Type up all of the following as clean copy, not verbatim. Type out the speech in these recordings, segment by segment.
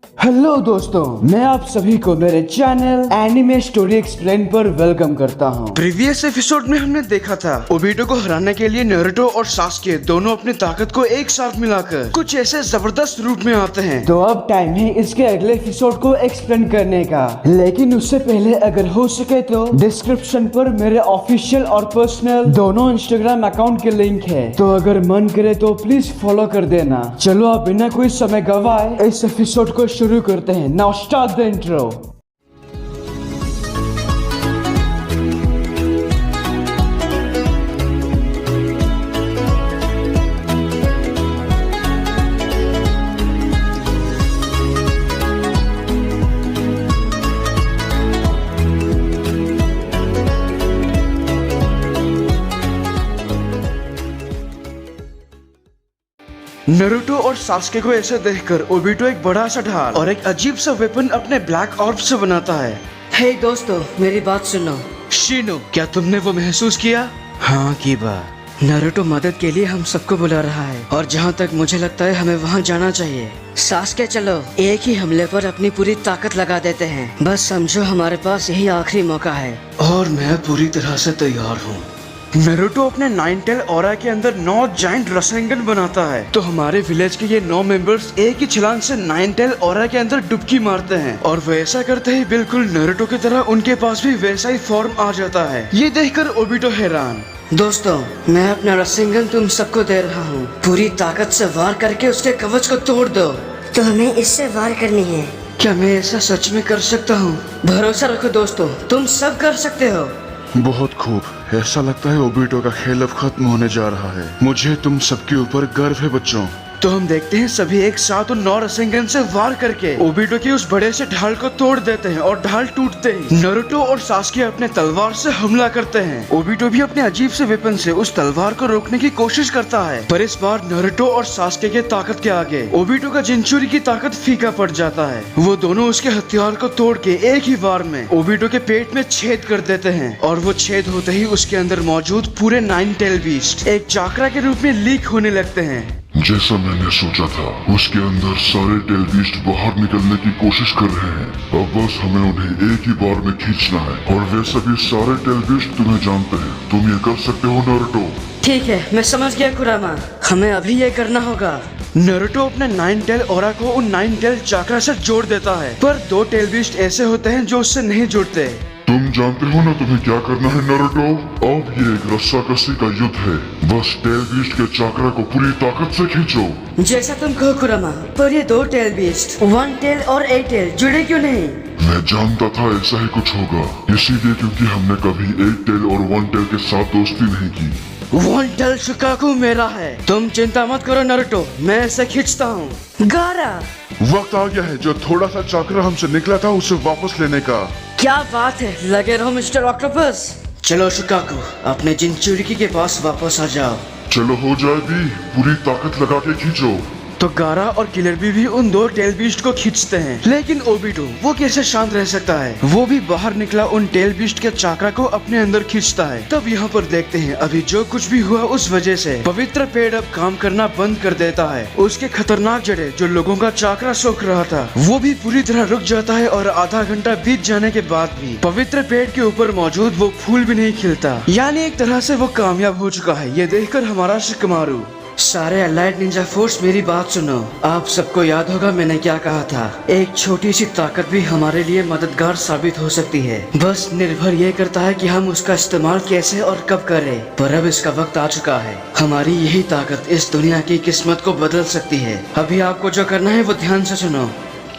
Hello दोस्तों, मैं आप सभी को मेरे चैनल एनिमे स्टोरी एक्सप्लेन पर वेलकम करता हूं। प्रीवियस एपिसोड में हमने देखा था ओबीटो को हराने के लिए नारुतो और सास्के दोनों अपनी ताकत को एक साथ मिलाकर कुछ ऐसे जबरदस्त रूप में आते हैं। तो अब टाइम है इसके अगले एपिसोड को एक्सप्लेन करने का, लेकिन उससे पहले अगर हो सके तो डिस्क्रिप्शन पर मेरे ऑफिशियल और पर्सनल दोनों इंस्टाग्राम अकाउंट के लिंक है, तो अगर मन करे तो प्लीज फॉलो कर देना। चलो अब बिना कोई समय गवाए इस एपिसोड को शुरू करते हैं। Now start the intro. Naruto और सास्के को ऐसे देखकर ओबीटो एक बड़ा सा ढाल और एक अजीब सा वेपन अपने ब्लैक ऑर्ब से बनाता है। हे दोस्तों, मेरी बात सुनो। शिनो, क्या तुमने वो महसूस किया? हाँ कीबा। नारुतो मदद के लिए हम सबको बुला रहा है और जहाँ तक मुझे लगता है हमें वहाँ जाना चाहिए। सास्के चलो, एक ही हमले पर अपनी पूरी ताकत लगा देते हैं। बस समझो हमारे पास यही आखिरी मौका है। और मैं पूरी तरह से तैयार हूँ। नारुतो अपने 9 टेल ऑरा के अंदर 9 जाइंट रसेंगन बनाता है, तो हमारे विलेज के ये 9 मेंबर्स एक ही छलांग से 9 टेल ऑरा के अंदर डुबकी मारते हैं और वैसा करते ही बिल्कुल नारुतो की तरह उनके पास भी वैसा ही फॉर्म आ जाता है। ये देखकर ओबीटो हैरान। दोस्तों, मैं अपना रसिंगन तुम सबको दे रहा हूँ। पूरी ताकत से वार करके उसके कवच को तोड़ दो। तो हमें इससे वार करनी है। क्या मैं ऐसा सच में कर सकता हूँ? भरोसा रखो दोस्तों, तुम सब कर सकते हो। बहुत खूब। ऐसा लगता है ओबीटो का खेल अब खत्म होने जा रहा है। मुझे तुम सबके ऊपर गर्व है बच्चों। तो हम देखते हैं सभी एक साथ उन 9 रसेंगन से वार करके ओबीटो के उस बड़े से ढाल को तोड़ देते हैं और ढाल टूटते ही नारुतो और सास्के अपने तलवार से हमला करते हैं। ओबीटो भी अपने अजीब से वेपन से उस तलवार को रोकने की कोशिश करता है, पर इस बार नारुतो और सास्के के ताकत के आगे ओबीटो का जिंचुरी की ताकत फीका पड़ जाता है। वो दोनों उसके हथियार को तोड़ के एक ही वार में ओबीटो के पेट में छेद कर देते हैं और वो छेद होते ही उसके अंदर मौजूद पूरे 9 टेल बीस्ट एक चाकरा के रूप में लीक होने लगते हैं। जैसा मैंने सोचा था, उसके अंदर सारे टेल बीस्ट बाहर निकलने की कोशिश कर रहे हैं। अब बस हमें उन्हें एक ही बार में खींचना है और वे सभी सारे टेल बीस्ट तुम्हें जानते हैं। तुम ये कर सकते हो नारुतो। ठीक है, मैं समझ गया कुरामा। हमें अभी ये करना होगा। नारुतो अपने 9 टेल ऑरा को उन 9 टेल चाकरा से जोड़ देता है, पर 2 टेल बीस्ट ऐसे होते हैं जो उससे नहीं जुड़ते। तुम जानते हो ना तुम्हें क्या करना है नारुतो। अब ये एक रस्साकसी का युद्ध है। बस टेल बीस्ट के चाकरा को पूरी ताकत से खींचो। जैसा तुम कहो कुरामा, पर ये 2 टेल बीस्ट 1 टेल और 8 टेल जुड़े क्यों नहीं? मैं जानता था ऐसा ही कुछ होगा, इसीलिए क्योंकि हमने कभी 8 टेल और 1 टेल के साथ दोस्ती नहीं की। 1 टेल शुकाकू मेरा है, तुम चिंता मत करो नारुतो, मैं इसे खींचता हूँ। गारा, वक्त आ गया है जो थोड़ा सा चाकरा हमसे निकला था उसे वापस लेने का। क्या बात है, लगे रहो मिस्टर ऑक्टोपस। चलो शुकाकू, अपने जिंचुरिकी के पास वापस आ जाओ। चलो हो जाए भी, पूरी ताकत लगा के खींचो। तो गारा और किलर भी उन 2 टेल बीस्ट को खींचते हैं, लेकिन ओबीटो वो कैसे शांत रह सकता है? वो भी बाहर निकला उन टेल बीस्ट के चाकरा को अपने अंदर खींचता है। तब यहाँ पर देखते हैं अभी जो कुछ भी हुआ उस वजह से पवित्र पेड़ अब काम करना बंद कर देता है। उसके खतरनाक जड़े जो लोगों का चाकरा सोख रहा था वो भी पूरी तरह रुक जाता है और आधा घंटा बीत जाने के बाद भी पवित्र पेड़ के ऊपर मौजूद वो फूल भी नहीं खिलता, यानी एक तरह से वो कामयाब हो चुका है। ये देखकर हमारा शिकमारू। सारे अलाइड निंजा फोर्स, मेरी बात सुनो। आप सबको याद होगा मैंने क्या कहा था, एक छोटी सी ताकत भी हमारे लिए मददगार साबित हो सकती है। बस निर्भर ये करता है कि हम उसका इस्तेमाल कैसे और कब करें। पर अब इसका वक्त आ चुका है। हमारी यही ताकत इस दुनिया की किस्मत को बदल सकती है। अभी आपको जो करना है वो ध्यान से सुनो।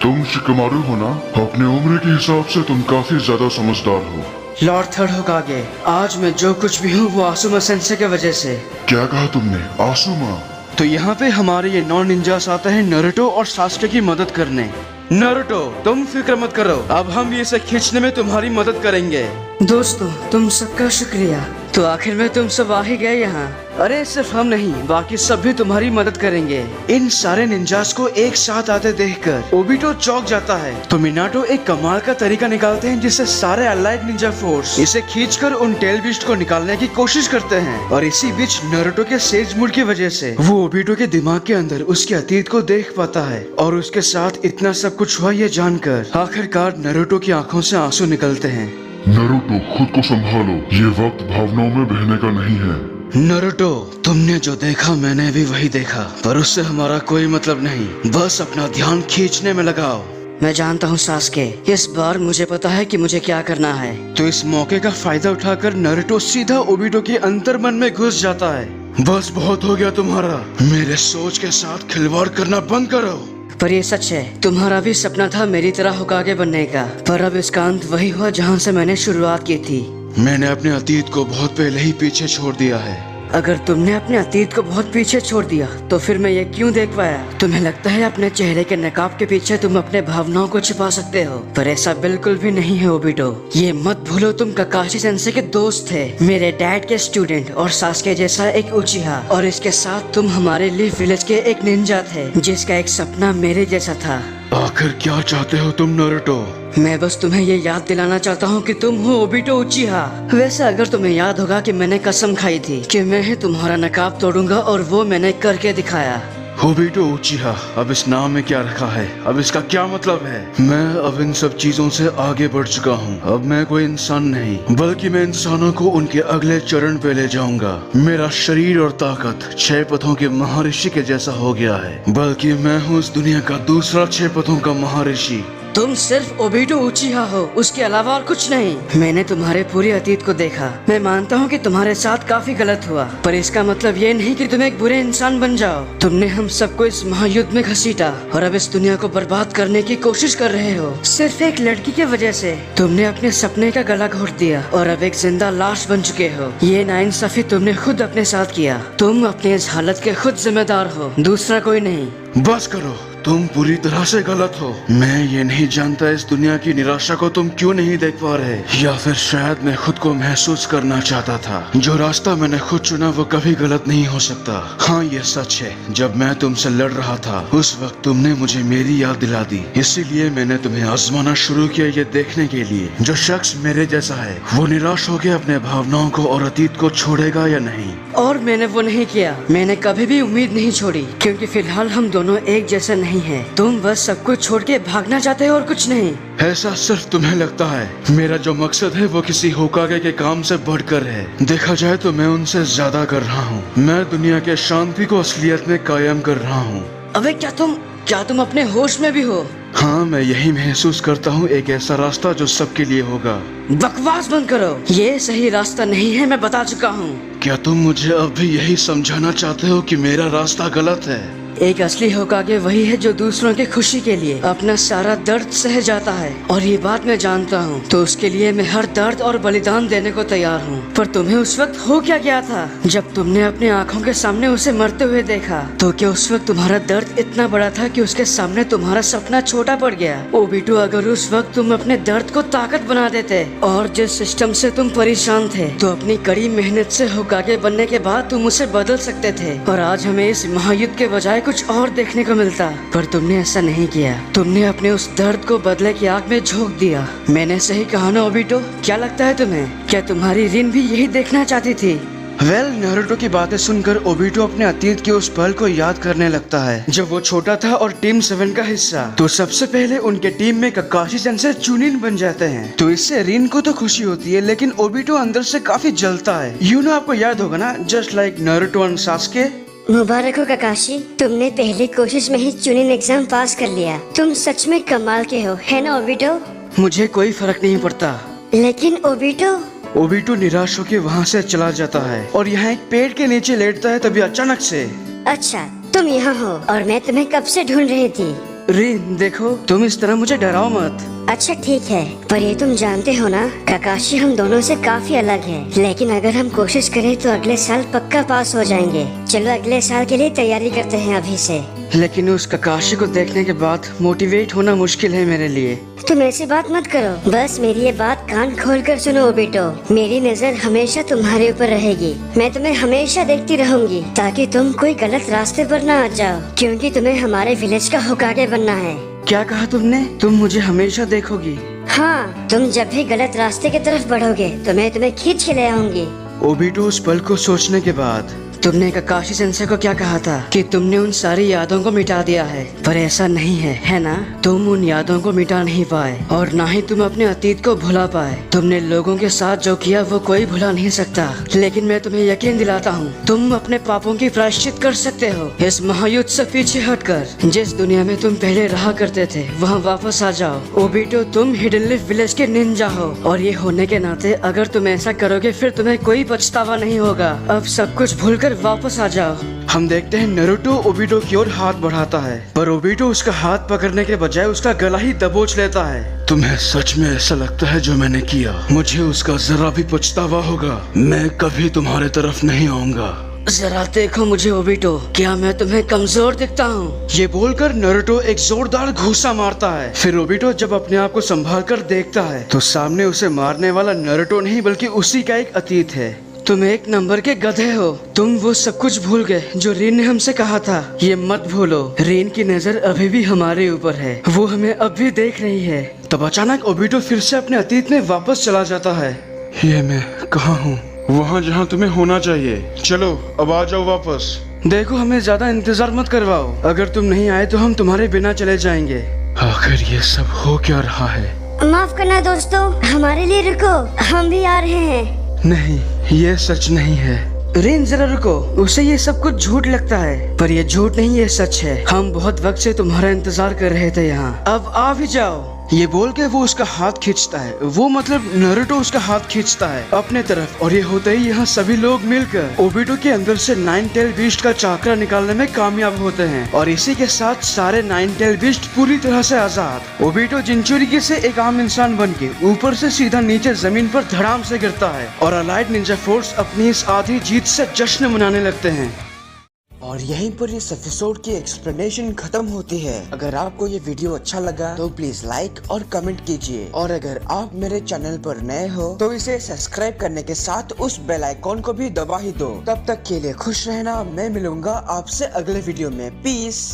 तुम शिकमारू हो ना? अपने उम्र के हिसाब से तुम काफी ज्यादा समझदार हो। लॉर्ड थर्ड होकागे, आज मैं जो कुछ भी हूँ वो आसुमा सेंसे के वजह से। क्या कहा तुमने? आसुमा? तो यहाँ पे हमारे ये 9 निंजास आते हैं नारुतो और सास्के की मदद करने। नारुतो, तुम फिक्र मत करो, अब हम इसे खींचने में तुम्हारी मदद करेंगे। दोस्तों, तुम सबका शुक्रिया। तो आखिर में तुम सब आ ही गए यहाँ। अरे सिर्फ हम नहीं, बाकी सब भी तुम्हारी मदद करेंगे। इन सारे निंजास को एक साथ आते देखकर ओबिटो चौंक जाता है। तो मिनाटो एक कमाल का तरीका निकालते हैं जिससे सारे अलाइड निंजा फोर्स इसे खींचकर उन टेल बीस्ट को निकालने की कोशिश करते हैं। और इसी बीच नारुतो के सेज मूड की वजह से वो ओबिटो के दिमाग के अंदर उसके अतीत को देख पाता है और उसके साथ इतना सब कुछ हुआ ये जानकर आखिरकार नारुतो की आंखों से आंसू निकलते हैं। नारुतो, खुद को संभालो, ये वक्त भावनाओं में बहने का नहीं है। नारुतो, तुमने जो देखा मैंने भी वही देखा, पर उससे हमारा कोई मतलब नहीं। बस अपना ध्यान खींचने में लगाओ। मैं जानता हूँ सास्के, इस बार मुझे पता है कि मुझे क्या करना है। तो इस मौके का फायदा उठाकर नारुतो सीधा ओबिटो के अंतर मन में घुस जाता है। बस बहुत हो गया तुम्हारा, मेरे सोच के साथ खिलवाड़ करना बंद करो। पर ये सच है, तुम्हारा भी सपना था मेरी तरह होकागे बनने का, पर अब इसका अंत वही हुआ जहाँ से मैंने शुरुआत की थी। मैंने अपने अतीत को बहुत पहले ही पीछे छोड़ दिया है। अगर तुमने अपने अतीत को बहुत पीछे छोड़ दिया तो फिर मैं ये क्यों देख पाया? तुम्हें लगता है अपने चेहरे के नकाब के पीछे तुम अपने भावनाओं को छिपा सकते हो, पर ऐसा बिल्कुल भी नहीं है ओबिटो। ये मत भूलो तुम ककाशी सेंसे के दोस्त थे, मेरे डैड के स्टूडेंट और सास्के जैसा एक उचिहा, और इसके साथ तुम हमारे लीफ विलेज के एक निंजा थे जिसका एक सपना मेरे जैसा था। आखिर क्या चाहते हो तुम नारुतो? मैं बस तुम्हें ये याद दिलाना चाहता हूँ कि तुम हो ओबिटो उचिहा। वैसे अगर तुम्हें याद होगा कि मैंने कसम खाई थी कि मैं ही तुम्हारा नकाब तोड़ूंगा, और वो मैंने करके दिखाया। ओबिटो उचिहा, अब इस नाम में क्या रखा है? अब इसका क्या मतलब है? मैं अब इन सब चीजों से आगे बढ़ चुका हूँ। अब मैं कोई इंसान नहीं, बल्कि मैं इंसानों को उनके अगले चरण पे ले जाऊंगा। मेरा शरीर और ताकत 6 पथों के महर्षि के जैसा हो गया है, बल्कि मैं हूँ इस दुनिया का दूसरा 6 पथों का महर्षि। तुम सिर्फ ओबिटो उचिहा हो, उसके अलावा और कुछ नहीं। मैंने तुम्हारे पूरे अतीत को देखा। मैं मानता हूँ कि तुम्हारे साथ काफी गलत हुआ, पर इसका मतलब ये नहीं कि तुम एक बुरे इंसान बन जाओ। तुमने हम सबको इस महायुद्ध में घसीटा और अब इस दुनिया को बर्बाद करने की कोशिश कर रहे हो, सिर्फ एक लड़की की वजह से। तुमने अपने सपने का गला घोट दिया और अब एक जिंदा लाश बन चुके हो। ये नाइंसाफी तुमने खुद अपने साथ किया। तुम अपने इस हालत के खुद जिम्मेदार हो, दूसरा कोई नहीं। बस करो, तुम पूरी तरह से गलत हो। मैं ये नहीं जानता इस दुनिया की निराशा को तुम क्यों नहीं देख पा रहे, या फिर शायद मैं खुद को महसूस करना चाहता था। जो रास्ता मैंने खुद चुना वो कभी गलत नहीं हो सकता। हाँ, ये सच है, जब मैं तुमसे लड़ रहा था उस वक्त तुमने मुझे मेरी याद दिला दी, इसीलिए मैंने तुम्हें आजमाना शुरू किया, ये देखने के लिए जो शख्स मेरे जैसा है वो निराश होकर अपने भावनाओं को और अतीत को छोड़ेगा या नहीं। और मैंने वो नहीं किया। मैंने कभी भी उम्मीद नहीं छोड़ी, क्योंकि फिलहाल हम दोनों एक जैसे नहीं है। तुम बस सब कुछ छोड़ के भागना चाहते हो और कुछ नहीं। ऐसा सिर्फ तुम्हें लगता है। मेरा जो मकसद है वो किसी होकागे के काम से बढ़कर है। देखा जाए तो मैं उनसे ज्यादा कर रहा हूँ। मैं दुनिया के शांति को असलियत में कायम कर रहा हूँ। अबे क्या तुम अपने होश में भी हो? हाँ, मैं यही महसूस करता हूँ, एक ऐसा रास्ता जो सबके लिए होगा। बकवास बंद करो, ये सही रास्ता नहीं है, मैं बता चुका हूँ। क्या तुम मुझे अब भी यही समझाना चाहते हो कि मेरा रास्ता गलत है? एक असली होकागे वही है जो दूसरों की खुशी के लिए अपना सारा दर्द सह जाता है, और ये बात मैं जानता हूँ, तो उसके लिए मैं हर दर्द और बलिदान देने को तैयार हूँ। पर तुम्हें उस वक्त हो क्या गया था जब तुमने अपने आँखों के सामने उसे मरते हुए देखा? तो क्या उस वक्त तुम्हारा दर्द इतना बड़ा था कि उसके सामने तुम्हारा सपना छोटा पड़ गया? ओबिटो, अगर उस वक्त तुम अपने दर्द को ताकत बना देते और जिस सिस्टम से तुम परेशान थे, तो अपनी कड़ी मेहनत से होकागे बनने के बाद तुम उसे बदल सकते थे, और आज हमें इस महायुद्ध के बजाय कुछ और देखने को मिलता। पर तुमने ऐसा नहीं किया। तुमने अपने उस दर्द को बदले की आग में झोंक दिया। मैंने सही कहा ना ओबिटो? क्या लगता है तुम्हें? क्या तुम्हारी रिन भी यही देखना चाहती थी? नारुतो की बातें सुनकर ओबिटो अपने अतीत के उस पल को याद करने लगता है जब वो छोटा था और टीम 7 का हिस्सा। तो सबसे पहले उनके टीम में ककाशी सेंसे चुनिन बन जाते हैं। तो इससे रिन को तो खुशी होती है, लेकिन ओबिटो अंदर से काफी जलता है। आपको याद होगा ना, just like Naruto and Sasuke. मुबारक हो ककाशी, तुमने पहली कोशिश में ही चुनिन एग्जाम पास कर लिया। तुम सच में कमाल के हो, है ना ओबिटो? मुझे कोई फर्क नहीं पड़ता। लेकिन ओबिटो निराश होकर वहाँ से चला जाता है और यहाँ एक पेड़ के नीचे लेटता है। तभी अचानक से, अच्छा तुम यहाँ हो और मैं तुम्हें कब से ढूंढ रही थी। रिन देखो, तुम इस तरह मुझे डराओ मत। अच्छा ठीक है, पर ये तुम जानते हो ना, ककाशी हम दोनों से काफी अलग है, लेकिन अगर हम कोशिश करें तो अगले साल पक्का पास हो जाएंगे। चलो अगले साल के लिए तैयारी करते हैं अभी से। लेकिन उस ककाशी को देखने के बाद मोटिवेट होना मुश्किल है मेरे लिए। तुम ऐसी बात मत करो। बस मेरी ये बात कान खोल कर सुनो ओबीटो। मेरी नजर हमेशा तुम्हारे ऊपर रहेगी। मैं तुम्हें हमेशा देखती रहूंगी ताकि तुम कोई गलत रास्ते पर ना आ जाओ, क्योंकि तुम्हें हमारे विलेज का होकागे बनना है। क्या कहा तुमने? तुम मुझे हमेशा देखोगी? हाँ, तुम जब भी गलत रास्ते की तरफ बढ़ोगे तो मैं तुम्हें खींच के ले आऊंगी। ओबीटो उस पल को सोचने के बाद तुमने ककाशी सेंसे को क्या कहा था कि तुमने उन सारी यादों को मिटा दिया है, पर ऐसा नहीं है ना? तुम उन यादों को मिटा नहीं पाए और ना ही तुम अपने अतीत को भुला पाए। तुमने लोगों के साथ जो किया वो कोई भुला नहीं सकता, लेकिन मैं तुम्हें यकीन दिलाता हूँ तुम अपने पापों की प्रायश्चित कर सकते हो। इस महायुद्ध से पीछे हटकर जिस दुनिया में तुम पहले रहा करते थे वहाँ वापस आ जाओ। ओबीटो, तुम हिडन लीफ विलेज के निंजा हो और ये होने के नाते अगर तुम ऐसा करोगे फिर तुम्हें कोई पछतावा नहीं होगा। अब सब कुछ भूलकर वापस आ जाओ। हम देखते हैं नारुतो ओबीटो की ओर हाथ बढ़ाता है, पर ओबीटो उसका हाथ पकड़ने के बजाय उसका गला ही दबोच लेता है। तुम्हें सच में ऐसा लगता है जो मैंने किया? मुझे उसका जरा भी पछतावा होगा। मैं कभी तुम्हारे तरफ नहीं आऊंगा। जरा देखो मुझे ओबीटो, क्या मैं तुम्हें कमजोर दिखता हूँ? ये बोलकर नारुतो एक जोरदार घूंसा मारता है। फिर ओबीटो जब अपने आप को संभाल कर देखता है तो सामने उसे मारने वाला नारुतो नहीं बल्कि उसी का एक अतीत है। तुम एक नंबर के गधे हो। तुम वो सब कुछ भूल गए जो रीन ने हमसे कहा था। ये मत भूलो, रीन की नजर अभी भी हमारे ऊपर है, वो हमें अब भी देख रही है। तब अचानक ओबीटो फिर से अपने अतीत में वापस चला जाता है। ये मैं कहाँ हूँ? वहाँ जहाँ तुम्हें होना चाहिए। चलो अब आ जाओ वापस। देखो, हमें ज्यादा इंतजार मत करवाओ। अगर तुम नहीं आए तो हम तुम्हारे बिना चले जाएंगे। आखिर ये सब हो क्या रहा है? माफ करना दोस्तों, हमारे लिए रुको, हम भी आ रहे हैं। नहीं, ये सच नहीं है। रीन जरा रुको, उसे ये सब कुछ झूठ लगता है, पर ये झूठ नहीं, ये सच है। हम बहुत वक्त से तुम्हारा इंतजार कर रहे थे यहाँ, अब आ भी जाओ। ये बोल के वो उसका हाथ खींचता है। वो मतलब नारुतो उसका हाथ खींचता है अपने तरफ, और ये होते ही यहाँ सभी लोग मिलकर ओबीटो के अंदर से 9 टेल बीस्ट का चाकरा निकालने में कामयाब होते हैं, और इसी के साथ सारे 9 टेल बीस्ट पूरी तरह से आजाद। ओबीटो जिंचुरिकी से एक आम इंसान बन के ऊपर से सीधा नीचे जमीन पर धड़ाम से गिरता है, और अलाइड निंजा फोर्स अपनी इस आधी जीत से जश्न मनाने लगते हैं। और यहीं पर इस एपिसोड की एक्सप्लेनेशन खत्म होती है। अगर आपको ये वीडियो अच्छा लगा तो प्लीज लाइक और कमेंट कीजिए, और अगर आप मेरे चैनल पर नए हो तो इसे सब्सक्राइब करने के साथ उस बेल आइकॉन को भी दबा ही दो। तब तक के लिए खुश रहना। मैं मिलूंगा आपसे अगले वीडियो में। पीस।